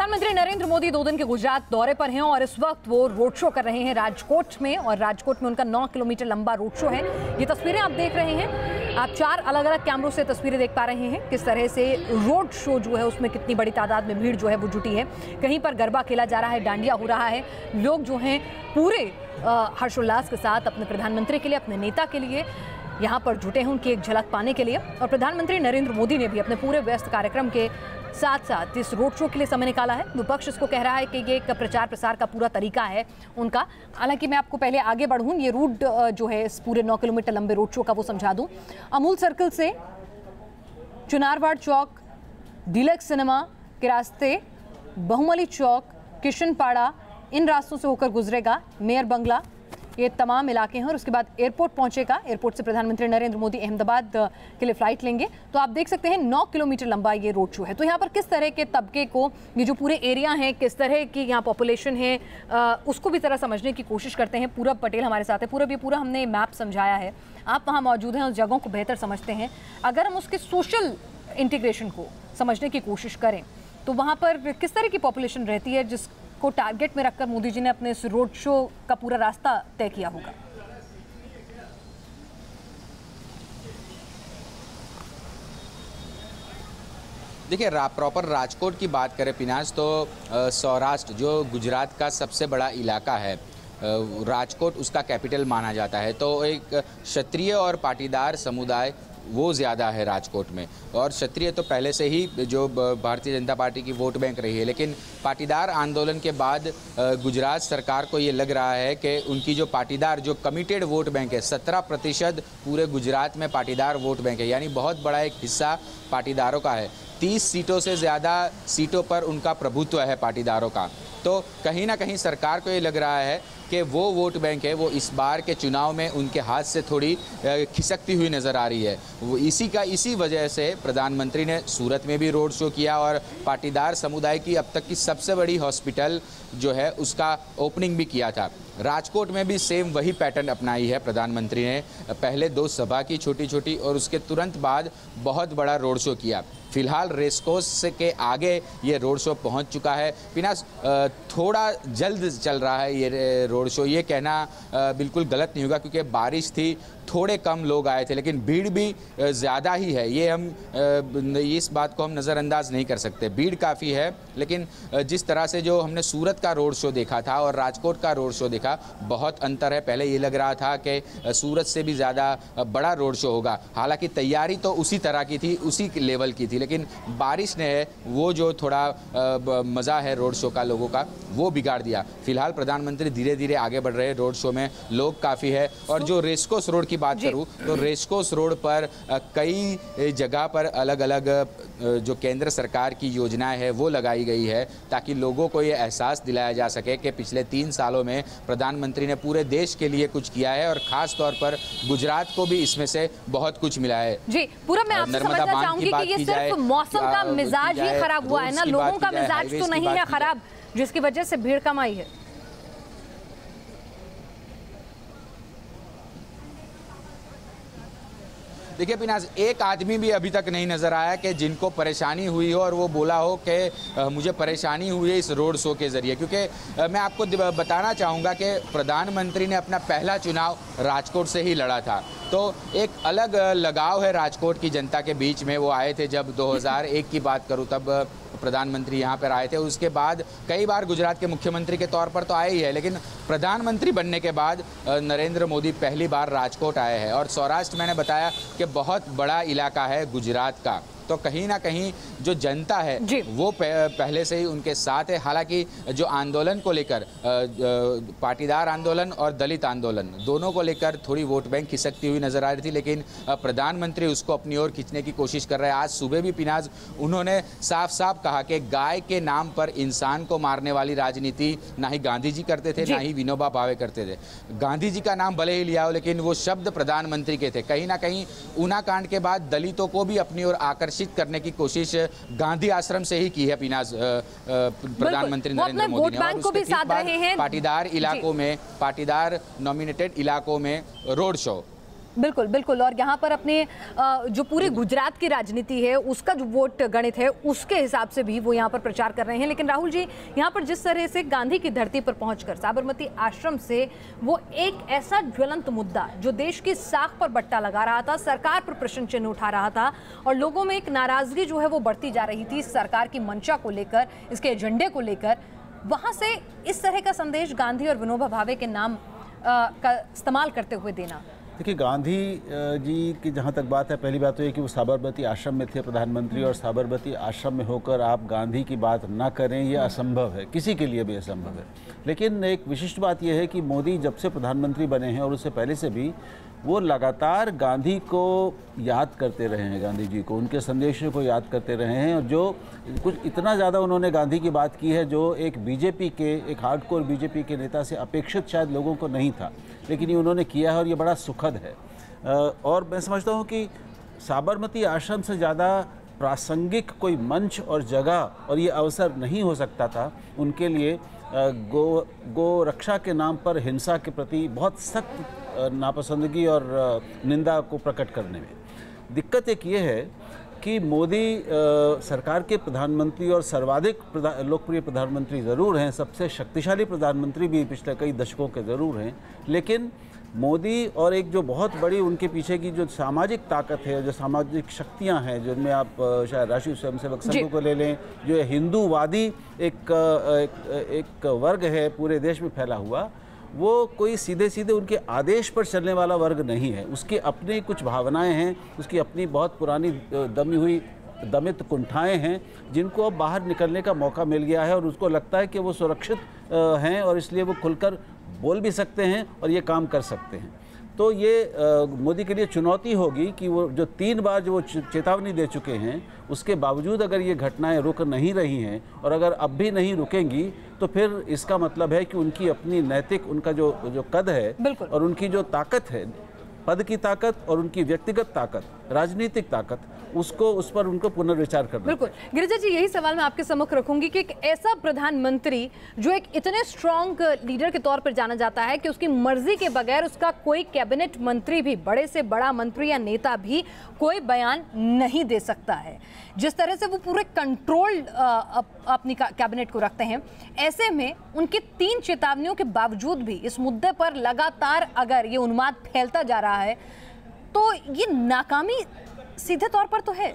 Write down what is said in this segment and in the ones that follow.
प्रधानमंत्री नरेंद्र मोदी 2 दिन के गुजरात दौरे पर हैं और इस वक्त वो रोड शो कर रहे हैं राजकोट में, और राजकोट में उनका 9 किलोमीटर लंबा रोड शो है। ये तस्वीरें आप देख रहे हैं, आप 4 अलग अलग कैमरों से तस्वीरें देख पा रहे हैं किस तरह से रोड शो जो है उसमें कितनी बड़ी तादाद में भीड़ जो है वो जुटी है। कहीं पर गरबा खेला जा रहा है, डांडिया हो रहा है, लोग जो हैं पूरे हर्षोल्लास के साथ अपने प्रधानमंत्री के लिए, अपने नेता के लिए यहाँ पर जुटे हैं उनकी एक झलक पाने के लिए। और प्रधानमंत्री नरेंद्र मोदी ने भी अपने पूरे व्यस्त कार्यक्रम के साथ साथ इस रोड शो के लिए समय निकाला है। विपक्ष इसको कह रहा है कि ये एक प्रचार प्रसार का पूरा तरीका है उनका। हालांकि मैं आपको पहले आगे बढ़ूं, ये रूट जो है इस पूरे 9 किलोमीटर लंबे रोड शो का वो समझा दूं। अमूल सर्कल से चुनारवाड़ चौक, डीलक्स सिनेमा के रास्ते, बहुमली चौक, किशनपाड़ा, इन रास्तों से होकर गुजरेगा मेयर बंगला, ये तमाम इलाके हैं। और उसके बाद एयरपोर्ट पहुंचेगा। एयरपोर्ट से प्रधानमंत्री नरेंद्र मोदी अहमदाबाद के लिए फ्लाइट लेंगे। तो आप देख सकते हैं 9 किलोमीटर लंबा ये रोड शो है। तो यहाँ पर किस तरह के तबके को, ये जो पूरे एरिया है, किस तरह की यहाँ पॉपुलेशन है, उसको भी जरा समझने की कोशिश करते हैं। पूरब पटेल हमारे साथ है। पूरब, ये पूरा हमने मैप समझाया है, आप वहाँ मौजूद हैं, उस जगहों को बेहतर समझते हैं। अगर हम उसके सोशल इंटीग्रेशन को समझने की कोशिश करें तो वहाँ पर किस तरह की पॉपुलेशन रहती है जिसको टारगेट में रखकर मोदी जी ने अपने इस रोड शो का पूरा रास्ता तय किया होगा? देखिए, प्रॉपर राजकोट की बात करें पिनाज, तो सौराष्ट्र जो गुजरात का सबसे बड़ा इलाका है, राजकोट उसका कैपिटल माना जाता है। तो एक क्षत्रिय और पाटीदार समुदाय वो ज़्यादा है राजकोट में। और क्षत्रिय तो पहले से ही जो भारतीय जनता पार्टी की वोट बैंक रही है, लेकिन पाटीदार आंदोलन के बाद गुजरात सरकार को ये लग रहा है कि उनकी जो पाटीदार, जो कमिटेड वोट बैंक है, 17% पूरे गुजरात में पाटीदार वोट बैंक है, यानी बहुत बड़ा एक हिस्सा पाटीदारों का है। 30 सीटों से ज़्यादा सीटों पर उनका प्रभुत्व है पाटीदारों का। तो कहीं ना कहीं सरकार को ये लग रहा है कि वो वोट बैंक है वो इस बार के चुनाव में उनके हाथ से थोड़ी खिसकती हुई नज़र आ रही है। वो इसी वजह से प्रधानमंत्री ने सूरत में भी रोड शो किया और पाटीदार समुदाय की अब तक की सबसे बड़ी हॉस्पिटल जो है उसका ओपनिंग भी किया था। राजकोट में भी सेम वही पैटर्न अपनाई है प्रधानमंत्री ने। पहले 2 सभा की छोटी छोटी और उसके तुरंत बाद बहुत बड़ा रोड शो किया। फिलहाल रेसकोर्स के आगे ये रोड शो पहुंच चुका है। पिनास, थोड़ा जल्द चल रहा है ये रोड शो, ये कहना बिल्कुल गलत नहीं होगा क्योंकि बारिश थी, थोड़े कम लोग आए थे, लेकिन भीड़ भी ज़्यादा ही है। ये हम इस बात को हम नज़रअंदाज नहीं कर सकते। भीड़ काफ़ी है, लेकिन जिस तरह से जो हमने सूरत का रोड शो देखा था और राजकोट का रोड शो देखा, बहुत अंतर है। पहले ये लग रहा था कि सूरत से भी ज़्यादा बड़ा रोड शो होगा। हालांकि तैयारी तो उसी तरह की थी, उसी लेवल की थी, लेकिन बारिश ने वो जो थोड़ा मज़ा है रोड शो का लोगों का वो बिगाड़ दिया। फिलहाल प्रधानमंत्री धीरे धीरे आगे बढ़ रहे हैं। रोड शो में लोग काफ़ी है। और जो रेसकोर्स रोड की बात करूं तो रेसकोर्स रोड पर कई जगह पर अलग अलग जो केंद्र सरकार की योजनाएं है वो लगाई गई है, ताकि लोगों को ये एहसास दिलाया जा सके कि पिछले 3 सालों में प्रधानमंत्री ने पूरे देश के लिए कुछ किया है और खास तौर पर गुजरात को भी इसमें से बहुत कुछ मिला है। जी, पूरा मैं आपसे समझना चाहूंगी कि ये सिर्फ मौसम का मिजाज ही खराब हुआ है ना, लोगों का मिजाज तो नहीं है खराब जिसकी वजह से भीड़ कम आई है? देखिए पिनाज, एक आदमी भी अभी तक नहीं नज़र आया कि जिनको परेशानी हुई हो और वो बोला हो कि मुझे परेशानी हुई है इस रोड शो के ज़रिए। क्योंकि मैं आपको बताना चाहूँगा कि प्रधानमंत्री ने अपना पहला चुनाव राजकोट से ही लड़ा था, तो एक अलग लगाव है राजकोट की जनता के बीच में। वो आए थे जब 2001 की बात करूँ तब प्रधानमंत्री यहाँ पर आए थे। उसके बाद कई बार गुजरात के मुख्यमंत्री के तौर पर तो आए ही है, लेकिन प्रधानमंत्री बनने के बाद नरेंद्र मोदी पहली बार राजकोट आए हैं। और सौराष्ट्र मैंने बताया कि बहुत बड़ा इलाका है गुजरात का, तो कहीं ना कहीं जो जनता है वो पहले से ही उनके साथ है। हालांकि जो आंदोलन को लेकर, पाटीदार आंदोलन और दलित आंदोलन दोनों को लेकर थोड़ी वोट बैंक खिसकती हुई नजर आ रही थी, लेकिन प्रधानमंत्री उसको अपनी ओर खींचने की कोशिश कर रहे हैं। आज सुबह भी पिनाज उन्होंने साफ साफ कहा कि गाय के नाम पर इंसान को मारने वाली राजनीति ना ही गांधी जी करते थे, ना ही विनोबा भावे करते थे। गांधी जी का नाम भले ही लिया हो, लेकिन वो शब्द प्रधानमंत्री के थे। कहीं ना कहीं ऊना कांड के बाद दलितों को भी अपनी ओर आकर्षित करने की कोशिश गांधी आश्रम से ही की है पिनाज प्रधानमंत्री नरेंद्र मोदी ने। और उसके ठीक बाद पाटीदार इलाकों में, पाटीदार नॉमिनेटेड इलाकों में रोड शो। बिल्कुल बिल्कुल। और यहाँ पर अपने जो पूरे गुजरात की राजनीति है उसका जो वोट गणित है उसके हिसाब से भी वो यहाँ पर प्रचार कर रहे हैं। लेकिन राहुल जी, यहाँ पर जिस तरह से गांधी की धरती पर पहुंचकर साबरमती आश्रम से वो एक ऐसा ज्वलंत मुद्दा जो देश की साख पर बट्टा लगा रहा था, सरकार पर प्रश्न चिन्ह उठा रहा था और लोगों में एक नाराजगी जो है वो बढ़ती जा रही थी सरकार की मंशा को लेकर, इसके एजेंडे को लेकर, वहां से इस तरह का संदेश गांधी और विनोबा भावे के नाम का इस्तेमाल करते हुए देना। देखिए, गांधी जी की जहाँ तक बात है, पहली बात तो ये कि वो साबरमती आश्रम में थे प्रधानमंत्री, और साबरमती आश्रम में होकर आप गांधी की बात ना करें ये असंभव है, किसी के लिए भी असंभव है। लेकिन एक विशिष्ट बात यह है कि मोदी जब से प्रधानमंत्री बने हैं और उससे पहले से भी वो लगातार गांधी को याद करते रहे हैं, गांधी जी को, उनके संदेशों को याद करते रहे हैं। और जो कुछ इतना ज़्यादा उन्होंने गांधी की बात की है जो एक बीजेपी के, एक हार्डकोर बीजेपी के नेता से अपेक्षित शायद लोगों को नहीं था, लेकिन ये उन्होंने किया है और ये बड़ा सुखद है। और मैं समझता हूँ कि साबरमती आश्रम से ज़्यादा प्रासंगिक कोई मंच और जगह और ये अवसर नहीं हो सकता था उनके लिए गो रक्षा के नाम पर हिंसा के प्रति बहुत सख्त नापसंदगी और निंदा को प्रकट करने में। दिक्कत एक ये है कि मोदी सरकार के प्रधानमंत्री और सर्वाधिक लोकप्रिय प्रधानमंत्री ज़रूर हैं, सबसे शक्तिशाली प्रधानमंत्री भी पिछले कई दशकों के ज़रूर हैं, लेकिन मोदी और एक जो बहुत बड़ी उनके पीछे की जो सामाजिक ताकत है, जो सामाजिक शक्तियां हैं, जिनमें आप शायद राष्ट्रीय स्वयंसेवक संघ को ले लें, जो हिंदूवादी एक वर्ग है पूरे देश में फैला हुआ, वो कोई सीधे सीधे उनके आदेश पर चलने वाला वर्ग नहीं है। उसकी अपनी कुछ भावनाएं हैं, उसकी अपनी बहुत पुरानी दमित कुंठाएं हैं जिनको अब बाहर निकलने का मौका मिल गया है और उसको लगता है कि वो सुरक्षित हैं और इसलिए वो खुलकर बोल भी सकते हैं और ये काम कर सकते हैं। तो ये मोदी के लिए चुनौती होगी कि वो जो 3 बार जो वो चेतावनी दे चुके हैं उसके बावजूद अगर ये घटनाएं रुक नहीं रही हैं और अगर अब भी नहीं रुकेंगी तो फिर इसका मतलब है कि उनकी अपनी नैतिक, उनका जो कद है और उनकी जो ताकत है, पद की ताकत और उनकी व्यक्तिगत ताकत, राजनीतिक ताकत, उस पर उनको पुनर्विचार करना। बिल्कुल गिरिजा जी, यही सवाल मैं आपके सम्मुख रखूंगी कि एक ऐसा प्रधानमंत्री जो एक इतने स्ट्रॉन्ग लीडर के तौर पर जाना जाता है कि उसकी मर्जी के बगैर उसका कोई कैबिनेट मंत्री भी, बड़े से बड़ा मंत्री या नेता भी कोई बयान नहीं दे सकता है, जिस तरह से वो पूरे कंट्रोल अपनी कैबिनेट को रखते हैं, ऐसे में उनकी 3 चेतावनियों के बावजूद भी इस मुद्दे पर लगातार अगर ये उन्माद फैलता जा रहा है तो ये नाकामी सीधे तौर पर तो है।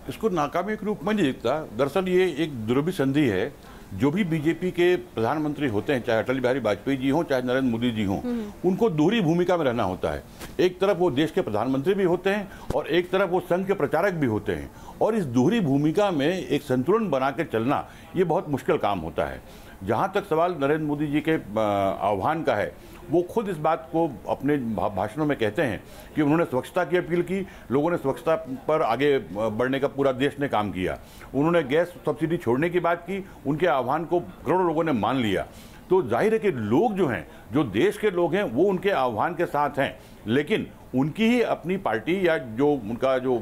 इसको नाकामी के रूप में नहीं दिखता। दरअसल ये एक दुर्भिसंधि है। जो भी बीजेपी के प्रधानमंत्री होते हैं, चाहे अटल बिहारी वाजपेयी जी हों, चाहे नरेंद्र मोदी जी हों, उनको दोहरी भूमिका में रहना होता है। एक तरफ वो देश के प्रधानमंत्री भी होते हैं और एक तरफ वो संघ के प्रचारक भी होते हैं, और इस दोहरी भूमिका में एक संतुलन बना के चलना ये बहुत मुश्किल काम होता है। जहाँ तक सवाल नरेंद्र मोदी जी के आह्वान का है, वो खुद इस बात को अपने भाषणों में कहते हैं कि उन्होंने स्वच्छता की अपील की, लोगों ने स्वच्छता पर आगे बढ़ने का पूरा देश ने काम किया। उन्होंने गैस सब्सिडी छोड़ने की बात की, उनके आह्वान को करोड़ों लोगों ने मान लिया। तो जाहिर है कि लोग जो हैं, जो देश के लोग हैं, वो उनके आह्वान के साथ हैं, लेकिन उनकी ही अपनी पार्टी या जो उनका जो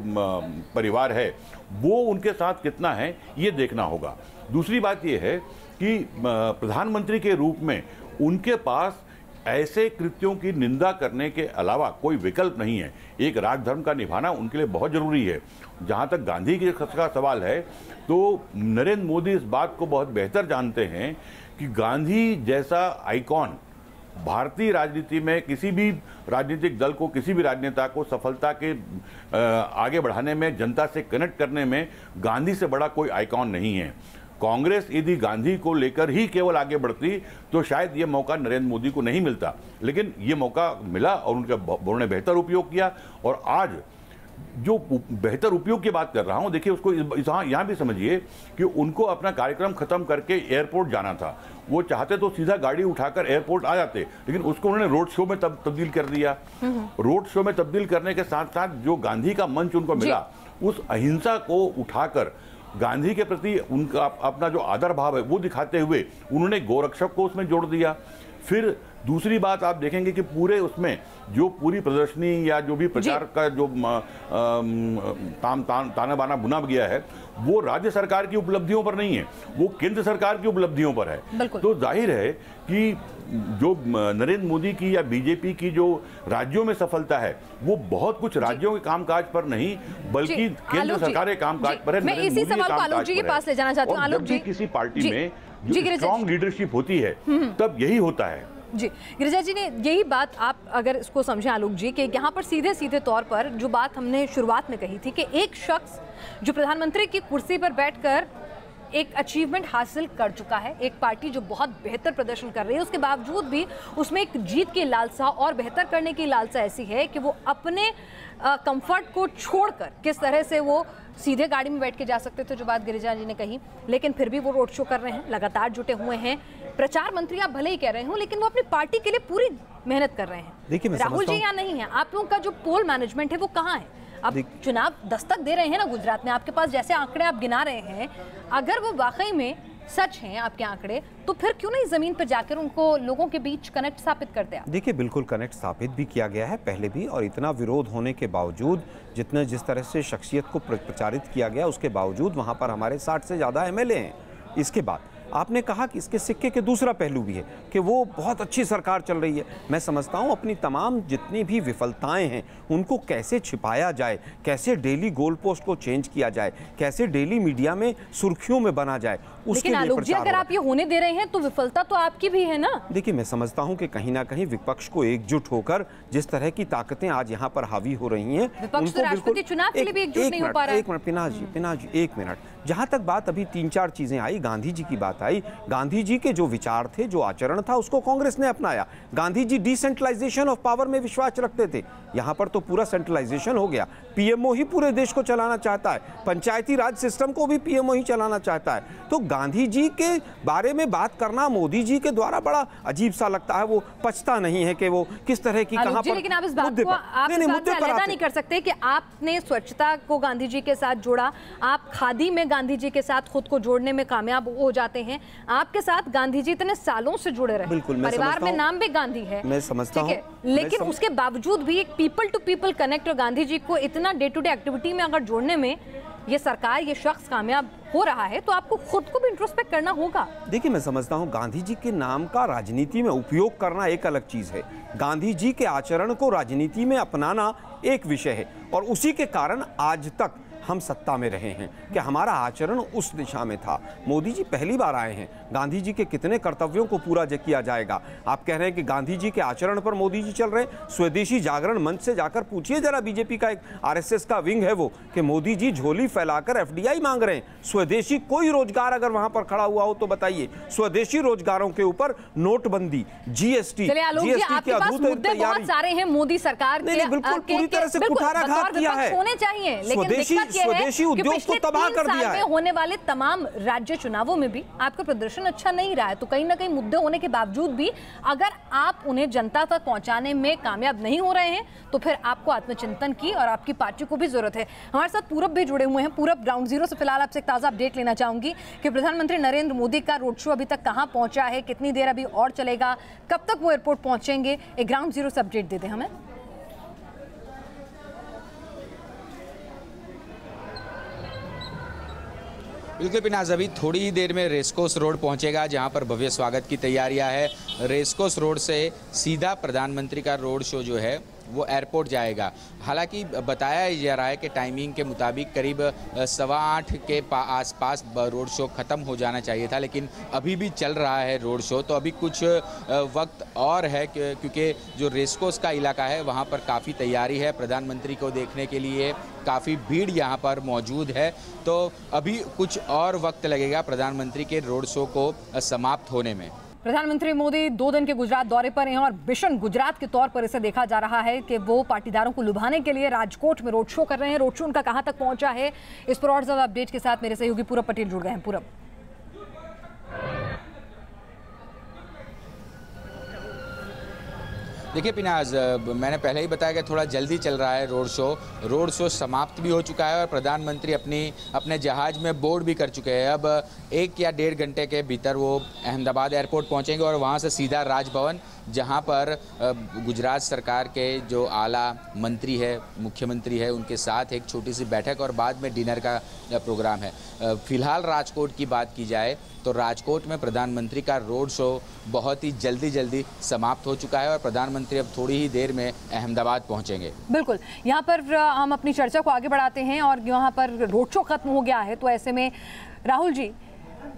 परिवार है वो उनके साथ कितना है ये देखना होगा। दूसरी बात ये है कि प्रधानमंत्री के रूप में उनके पास ऐसे कृत्यों की निंदा करने के अलावा कोई विकल्प नहीं है। एक राजधर्म का निभाना उनके लिए बहुत जरूरी है। जहां तक गांधी जी का सवाल है, तो नरेंद्र मोदी इस बात को बहुत बेहतर जानते हैं कि गांधी जैसा आइकॉन भारतीय राजनीति में किसी भी राजनीतिक दल को, किसी भी राजनेता को सफलता के आगे बढ़ाने में, जनता से कनेक्ट करने में गांधी से बड़ा कोई आइकॉन नहीं है। कांग्रेस यदि गांधी को लेकर ही केवल आगे बढ़ती तो शायद ये मौका नरेंद्र मोदी को नहीं मिलता, लेकिन ये मौका मिला और उन्होंने बेहतर उपयोग किया। और आज जो बेहतर उपयोग की बात कर रहा हूं, देखिए उसको यहाँ भी समझिए कि उनको अपना कार्यक्रम खत्म करके एयरपोर्ट जाना था। वो चाहते तो सीधा गाड़ी उठाकर एयरपोर्ट आ जाते, लेकिन उसको उन्होंने रोड शो में तब्दील कर दिया। रोड शो में तब्दील करने के साथ साथ जो गांधी का मंच उनको मिला, उस अहिंसा को उठाकर गांधी के प्रति उनका अपना जो आदर भाव है वो दिखाते हुए उन्होंने गोरक्षक को उसमें जोड़ दिया। फिर दूसरी बात आप देखेंगे कि पूरे उसमें जो पूरी प्रदर्शनी या जो भी प्रचार का जो ताना बाना बुना गया है वो राज्य सरकार की उपलब्धियों पर नहीं है, वो केंद्र सरकार की उपलब्धियों पर है। तो जाहिर है कि जो नरेंद्र मोदी की या बीजेपी की जो राज्यों में सफलता है वो बहुत कुछ राज्यों के कामकाज पर नहीं बल्कि केंद्र सरकार के कामकाज पर है। मैं इसी सवाल को आलोक जी के पास ले जाना चाहती हूं। आलोक जी, किसी पार्टी में जो स्ट्रॉन्ग लीडरशिप होती है तब यही होता है। जी गिरिजा जी ने यही बात, आप अगर इसको समझें आलोक जी, कि यहाँ पर सीधे सीधे तौर पर जो बात हमने शुरुआत में कही थी कि एक शख्स जो प्रधानमंत्री की कुर्सी पर बैठकर एक अचीवमेंट हासिल कर चुका है, एक पार्टी जो बहुत बेहतर प्रदर्शन कर रही है, उसके बावजूद भी उसमें एक जीत की लालसा और बेहतर करने की लालसा ऐसी है कि वो अपने कंफर्ट को छोड़कर, किस तरह से वो सीधे गाड़ी में बैठ के जा सकते थे, जो बात गिरिजा जी ने कही, लेकिन फिर भी वो रोड शो कर रहे हैं, लगातार जुटे हुए हैं। प्रचार मंत्री आप भले ही कह रहे हो, लेकिन वो अपनी पार्टी के लिए पूरी मेहनत कर रहे हैं। देखिए, राहुल जी यहाँ नहीं है, आप लोगों का जो पोल मैनेजमेंट है वो कहाँ है? अब चुनाव दस्तक दे रहे हैं ना गुजरात में, आपके पास जैसे आंकड़े आप गिना रहे हैं, अगर वो वाकई में सच हैं आपके आंकड़े, तो फिर क्यों नहीं जमीन पर जाकर उनको लोगों के बीच कनेक्ट स्थापित करते हैं? देखिए, बिल्कुल कनेक्ट स्थापित भी किया गया है पहले भी, और इतना विरोध होने के बावजूद, जिस तरह से शख्सियत को प्रचारित किया गया उसके बावजूद वहां पर हमारे 60 से ज्यादा एमएलए हैं। इसके बाद आपने कहा कि इसके सिक्के के दूसरा पहलू भी है कि वो बहुत अच्छी सरकार चल रही है। मैं समझता हूं अपनी तमाम जितनी भी विफलताएं हैं उनको कैसे छिपाया जाए, कैसे डेली गोल पोस्ट को चेंज किया जाए, कैसे डेली मीडिया में सुर्खियों में बना जाए, उसके लिए आलोक जी, अगर आप ये होने दे रहे हैं तो विफलता तो आपकी भी है ना। देखिए, मैं समझता हूं कि कहीं ना कहीं विपक्ष को एकजुट होकर जिस तरह की ताकतें आज यहाँ पर हावी हो रही हैं, विपक्ष तो राष्ट्रपति चुनाव के लिए भी एकजुट नहीं हो पा रहा है। एक मिनट पिनाज जी, एक मिनट। जहां तक बात अभी 3-4 चीजें आई, गांधी जी की बात आई, गांधी जी के जो विचार थे, जो आचरण था, उसको कांग्रेस ने अपनाया। Gandhi ji decentralisation of power में विश्वास रखते थे, यहां पर तो पूरा सेंट्रलाइजेशन हो गया। पीएमओ ही पूरे देश को चलाना चाहता है, पंचायती राज सिस्टम को भी पीएमओ ही चलाना चाहता है। तो गांधी जी के बारे में बात करना मोदी जी के द्वारा बड़ा अजीब सा लगता है। वो पछता नहीं है कि वो किस तरह की कहां पर, लेकिन आप इस बात को अलग नहीं कर सकते कि आपने स्वच्छता को गांधी जी के साथ जोड़ा, आप खादी में गांधी जी के साथ खुद को जोड़ने में कामयाब हो जाते हैं। आपके साथ गांधी जी इतने सालों से जुड़े रहे, परिवार में नाम भी गांधी है, मैं समझता हूं, लेकिन उसके बावजूद भी एक पीपल टू पीपल कनेक्ट और गांधी जी को इतना डे टू डे एक्टिविटी में अगर जोड़ने में ये सरकार, ये शख्स कामयाब हो रहा है, तो आपको खुद को भी इंट्रोस्पेक्ट करना होगा। देखिए, मैं समझता हूं गांधी जी के नाम का राजनीति में उपयोग करना एक अलग चीज है, गांधी जी के आचरण को राजनीति में अपनाना एक विषय है, और उसी के कारण आज तक हम सत्ता में रहे हैं कि हमारा आचरण उस दिशा में था। मोदी जी पहली बार आए हैं, गांधी जी के कितने कर्तव्यों को पूरा किया जाएगा? आप कह रहे हैं कि गांधी जी के आचरण पर मोदी जी चल रहे हैं। स्वदेशी जागरण मंच से जाकर पूछिए जरा, बीजेपी का एक आरएसएस का विंग है वो, कि मोदी जी झोली फैलाकर एफडीआई मांग रहे हैं। स्वदेशी कोई रोजगार अगर वहां पर खड़ा हुआ हो तो बताइए। स्वदेशी रोजगारों के ऊपर नोटबंदी, जीएसटी बहुत सारे हैं मोदी सरकार के, बिल्कुल पूरी तरह से कुठाराघात किया है, होने चाहिए, लेकिन स्वदेशी उद्योग को तबाह कर दिया है। होने वाले तमाम राज्य चुनावों में भी आपका प्रदर्शन अच्छा नहीं रहा है, तो कहीं ना कहीं मुद्दे होने के बावजूद भी अगर आप उन्हें जनता तक पहुंचाने में कामयाब नहीं हो रहे हैं, तो फिर आपको आत्मचिंतन की और आपकी पार्टी को भी जरूरत है। हमारे साथ पूरब भी जुड़े हुए हैं। पूरब, ग्राउंड जीरो से फिलहाल आपसे एक ताजा अपडेट लेना चाहूंगी कि प्रधानमंत्री नरेंद्र मोदी का रोड शो अभी तक कहां पहुंचा है, कितनी देर अभी और चलेगा, कब तक वो एयरपोर्ट पहुंचेंगे? एक ग्राउंड जीरो से अपडेट दे दें हमें। बिल्कुल पिनाज, अभी थोड़ी ही देर में रेसकोर्स रोड पहुंचेगा, जहां पर भव्य स्वागत की तैयारियां है। रेसकोर्स रोड से सीधा प्रधानमंत्री का रोड शो जो है वो एयरपोर्ट जाएगा। हालांकि बताया जा रहा है कि टाइमिंग के मुताबिक करीब 8:15 के आसपास रोड शो ख़त्म हो जाना चाहिए था, लेकिन अभी भी चल रहा है रोड शो, तो अभी कुछ वक्त और है, क्योंकि जो रेसकोर्स का इलाका है वहाँ पर काफ़ी तैयारी है। प्रधानमंत्री को देखने के लिए काफ़ी भीड़ यहाँ पर मौजूद है, तो अभी कुछ और वक्त लगेगा प्रधानमंत्री के रोड शो को समाप्त होने में। प्रधानमंत्री मोदी 2 दिन के गुजरात दौरे पर हैं और मिशन गुजरात के तौर पर इसे देखा जा रहा है कि वो पाटीदारों को लुभाने के लिए राजकोट में रोड शो कर रहे हैं। रोड शो उनका कहां तक पहुंचा है, इस पर और ज्यादा अपडेट के साथ मेरे सहयोगी पूरब पटेल जुड़ गए हैं। पूरब, देखिए पिनाज, मैंने पहले ही बताया कि थोड़ा जल्दी चल रहा है रोड शो समाप्त भी हो चुका है और प्रधानमंत्री अपने जहाज में बोर्ड भी कर चुके हैं। अब 1 या 1.5 घंटे के भीतर वो अहमदाबाद एयरपोर्ट पहुंचेंगे और वहां से सीधा राजभवन, जहां पर गुजरात सरकार के जो आला मंत्री है, मुख्यमंत्री है, उनके साथ एक छोटी सी बैठक और बाद में डिनर का प्रोग्राम है। फिलहाल राजकोट की बात की जाए तो राजकोट में प्रधानमंत्री का रोड शो बहुत ही जल्दी समाप्त हो चुका है और प्रधानमंत्री अब थोड़ी ही देर में अहमदाबाद पहुंचेंगे। बिल्कुल, यहाँ पर हम अपनी चर्चा को आगे बढ़ाते हैं और यहाँ पर रोड शो खत्म हो गया है, तो ऐसे में राहुल जी,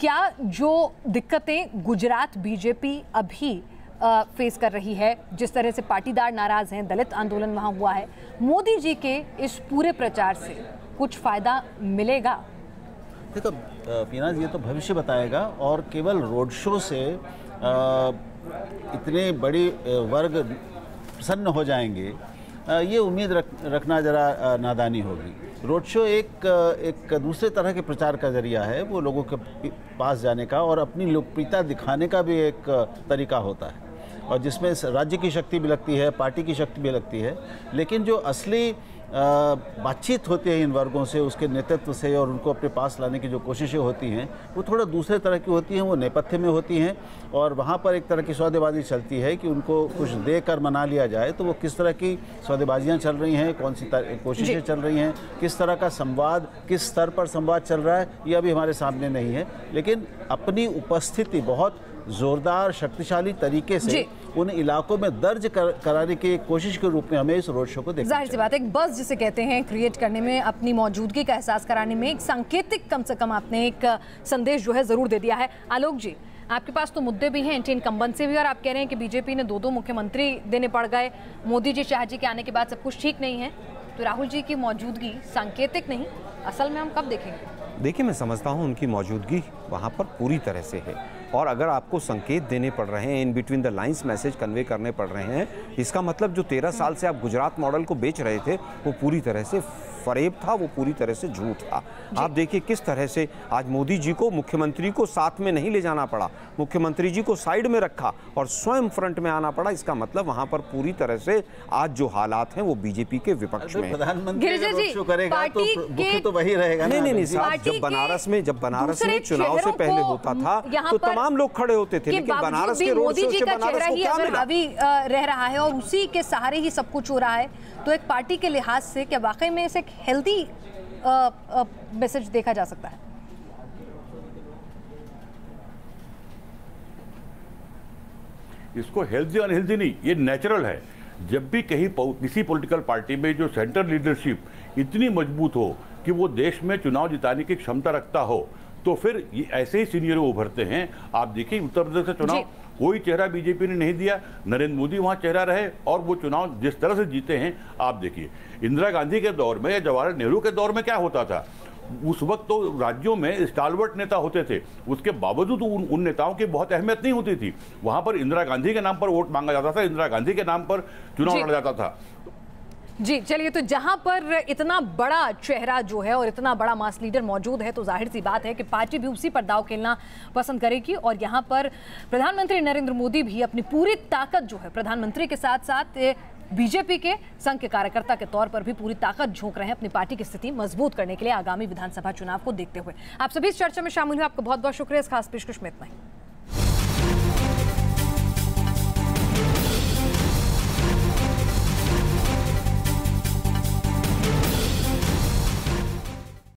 क्या जो दिक्कतें गुजरात बीजेपी अभी फेस कर रही है, जिस तरह से पाटीदार नाराज हैं, दलित आंदोलन वहाँ हुआ है, मोदी जी के इस पूरे प्रचार से कुछ फायदा मिलेगा? देखो पीनाज, ये तो भविष्य बताएगा और केवल रोड शो से इतने बड़ी वर्ग प्रसन्न हो जाएंगे, ये उम्मीद रखना जरा नादानी होगी। रोड शो एक दूसरे तरह के प्रचार का जरिया है, वो लोगों के पास जाने का और अपनी लोकप्रियता दिखाने का भी एक तरीका होता है, और जिसमें राज्य की शक्ति भी लगती है, पार्टी की शक्ति भी लगती है। लेकिन जो असली बातचीत होती है इन वर्गों से, उसके नेतृत्व से, और उनको अपने पास लाने की जो कोशिशें होती हैं, वो थोड़ा दूसरे तरह की होती हैं, वो नेपथ्य में होती हैं। और वहाँ पर एक तरह की सौदेबाजी चलती है कि उनको कुछ देकर मना लिया जाए। तो वो किस तरह की सौदेबाजियाँ चल रही हैं, कौन सी कोशिशें चल रही हैं, किस तरह का संवाद, किस स्तर पर संवाद चल रहा है, ये अभी हमारे सामने नहीं है। लेकिन अपनी उपस्थिति बहुत जोरदार शक्तिशाली तरीके से उन इलाकों में दर्ज कराने की कोशिश के रूप में हमें इस रोड शो को देखना जाहिर सी बात है, एक बस जिसे कहते हैं क्रिएट करने में, अपनी मौजूदगी का एहसास कराने में, एक सांकेतिक कम से कम आपने एक संदेश जो है जरूर दे दिया है। आलोक जी, आपके पास तो मुद्दे भी हैं एंटी इनकम्बेंसी से भी, और आप कह रहे हैं कि बीजेपी ने 2 मुख्यमंत्री देने पड़ गए, मोदी जी शाह जी के आने के बाद सब कुछ ठीक नहीं है, तो राहुल जी की मौजूदगी सांकेतिक नहीं, असल में हम कब देखेंगे? देखिए, मैं समझता हूं उनकी मौजूदगी वहां पर पूरी तरह से है, और अगर आपको संकेत देने पड़ रहे हैं, in between the lines message convey करने पड़ रहे हैं, इसका मतलब जो 13 साल से आप गुजरात मॉडल को बेच रहे थे वो पूरी तरह से फरेब था, वो पूरी तरह से झूठ था। आप देखिए किस तरह से आज मोदी जी को, मुख्यमंत्री को साथ में नहीं ले जाना पड़ा, मुख्यमंत्री जी को साइड में रखा और स्वयं फ्रंट में आना पड़ा। इसका मतलब वहां पर पूरी तरह से आज जो हालात हैं वो बीजेपी के विपक्ष में। प्रधानमंत्री करेगा तो वही रहेगा। नहीं साहब, जब बनारस में चुनाव से पहले होता था तो तमाम लोग खड़े होते थे, लेकिन बनारस के रोड शो से बनारस को क्या मिला? हावी रह रहा है और उसी के सहारे ही सब कुछ हो रहा है, तो एक पार्टी के लिहाज से क्या वाकई में इसे एक हेल्दी मैसेज देखा जा सकता है? इसको हेल्दी अनहेल्दी नहीं, ये नेचुरल है। जब भी कहीं किसी पॉलिटिकल पार्टी में जो सेंट्रल लीडरशिप इतनी मजबूत हो कि वो देश में चुनाव जिताने की क्षमता रखता हो, तो फिर ये ऐसे ही सीनियर उभरते हैं। आप देखिए उत्तर प्रदेश का चुनाव कोई चेहरा बीजेपी ने नहीं दिया, नरेंद्र मोदी वहां चेहरा रहे और वो चुनाव जिस तरह से जीते हैं। आप देखिए इंदिरा गांधी के दौर में या जवाहरलाल नेहरू के दौर में क्या होता था, उस वक्त तो राज्यों में स्टालवर्ट नेता होते थे, उसके बावजूद उन नेताओं की बहुत अहमियत नहीं होती थी। वहां पर इंदिरा गांधी के नाम पर वोट मांगा जाता था, इंदिरा गांधी के नाम पर चुनाव लड़ा जाता था। जी चलिए, तो जहां पर इतना बड़ा चेहरा जो है और इतना बड़ा मास लीडर मौजूद है, तो जाहिर सी बात है कि पार्टी भी उसी पर दाव खेलना पसंद करेगी। और यहां पर प्रधानमंत्री नरेंद्र मोदी भी अपनी पूरी ताकत जो है, प्रधानमंत्री के साथ साथ बीजेपी के संघ के कार्यकर्ता के तौर पर भी पूरी ताकत झोंक रहे हैं अपनी पार्टी की स्थिति मजबूत करने के लिए आगामी विधानसभा चुनाव को देखते हुए। आप सभी इस चर्चा में शामिल हुए, आपका बहुत बहुत शुक्रिया। इस खास पेशकश में इतना ही।